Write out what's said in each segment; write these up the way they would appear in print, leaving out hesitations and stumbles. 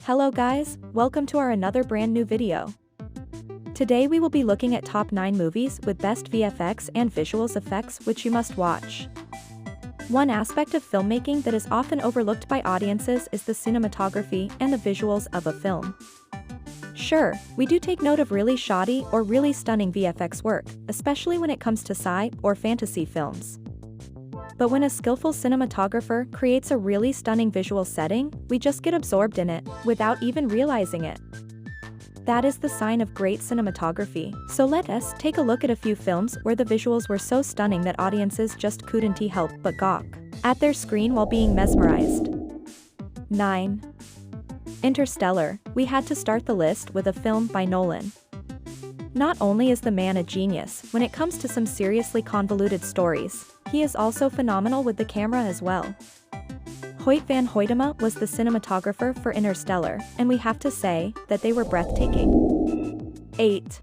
Hello guys, welcome to our another brand new video. Today we will be looking at top 9 movies with best VFX and visuals effects which you must watch. One aspect of filmmaking that is often overlooked by audiences is the cinematography and the visuals of a film. Sure, we do take note of really shoddy or really stunning VFX work, especially when it comes to sci or fantasy films. But when a skillful cinematographer creates a really stunning visual setting, we just get absorbed in it, without even realizing it. That is the sign of great cinematography, so let us take a look at a few films where the visuals were so stunning that audiences just couldn't help but gawk at their screen while being mesmerized. 9. Interstellar. We had to start the list with a film by Nolan. Not only is the man a genius when it comes to some seriously convoluted stories, he is also phenomenal with the camera as well. Hoyt van Hoytema was the cinematographer for Interstellar, and we have to say that they were breathtaking. 8.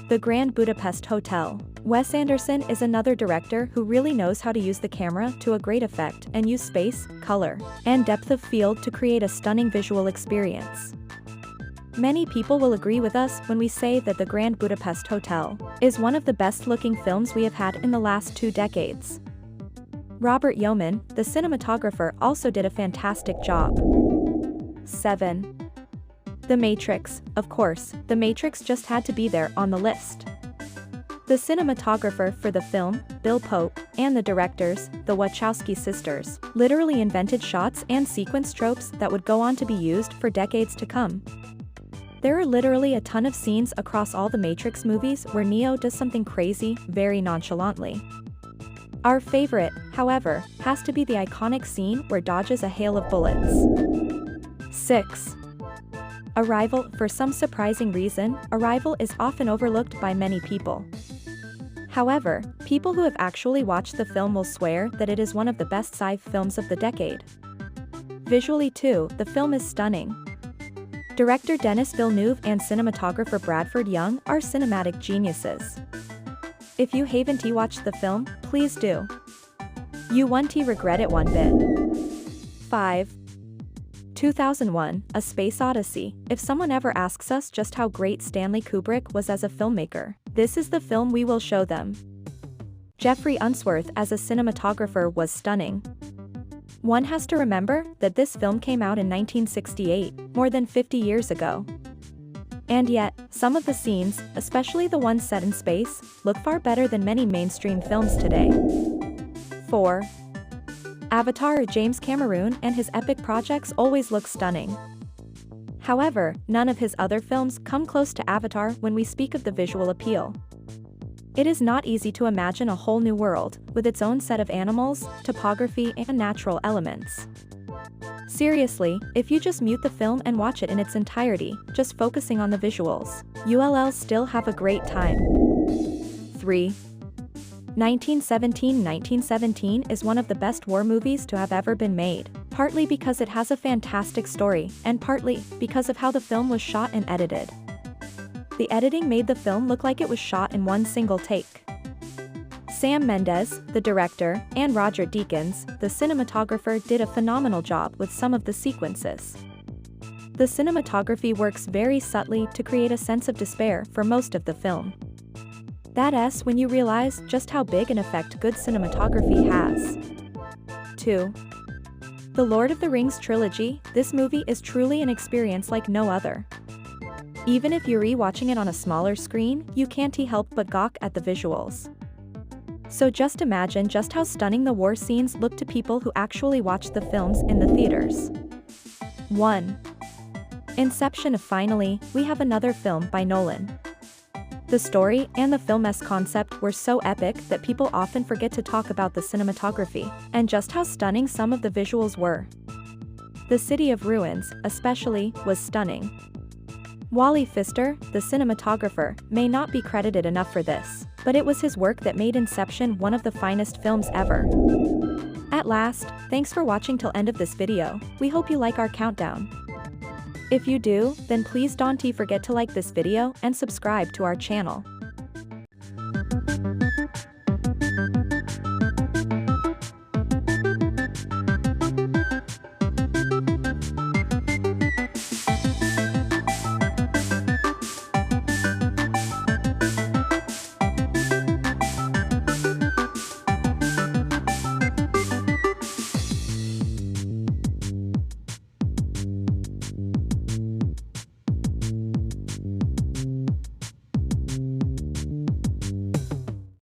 The Grand Budapest Hotel. Wes Anderson is another director who really knows how to use the camera to a great effect and use space, color, and depth of field to create a stunning visual experience. Many people will agree with us when we say that The Grand Budapest Hotel is one of the best-looking films we have had in the last 2 decades. Robert Yeoman, the cinematographer, also did a fantastic job. 7. The Matrix. Of course, The Matrix just had to be there on the list. The cinematographer for the film, Bill Pope, and the directors, the Wachowski sisters, literally invented shots and sequence tropes that would go on to be used for decades to come. There are literally a ton of scenes across all the Matrix movies where Neo does something crazy, very nonchalantly. Our favorite, however, has to be the iconic scene where dodges a hail of bullets. 6. Arrival. For some surprising reason, Arrival is often overlooked by many people. However, people who have actually watched the film will swear that it is one of the best sci-fi films of the decade. Visually too, the film is stunning. Director Denis Villeneuve and cinematographer Bradford Young are cinematic geniuses. If you haven't watched the film, please do. You won't regret it one bit. 5. 2001, A Space Odyssey. If someone ever asks us just how great Stanley Kubrick was as a filmmaker, this is the film we will show them. Jeffrey Unsworth as a cinematographer was stunning. One has to remember that this film came out in 1968, more than 50 years ago. And yet, some of the scenes, especially the ones set in space, look far better than many mainstream films today. 4. Avatar. James Cameron and his epic projects always look stunning. However, none of his other films come close to Avatar when we speak of the visual appeal. It is not easy to imagine a whole new world, with its own set of animals, topography and natural elements. Seriously, if you just mute the film and watch it in its entirety, just focusing on the visuals, you'll still have a great time. 3. 1917. 1917 is one of the best war movies to have ever been made, partly because it has a fantastic story, and partly because of how the film was shot and edited. The editing made the film look like it was shot in one single take. Sam Mendes, the director, and Roger Deakins, the cinematographer, did a phenomenal job with some of the sequences. The cinematography works very subtly to create a sense of despair for most of the film. That's when you realize just how big an effect good cinematography has. 2. The Lord of the Rings trilogy. This movie is truly an experience like no other. Even if you're rewatching it on a smaller screen, you can't help but gawk at the visuals. So just imagine just how stunning the war scenes look to people who actually watched the films in the theaters. 1. Inception. Finally, we have another film by Nolan. The story and the film's concept were so epic that people often forget to talk about the cinematography, and just how stunning some of the visuals were. The City of Ruins, especially, was stunning. Wally Pfister, the cinematographer, may not be credited enough for this, but it was his work that made Inception one of the finest films ever. At last, thanks for watching till end of this video. We hope you like our countdown. If you do, then please don't forget to like this video and subscribe to our channel.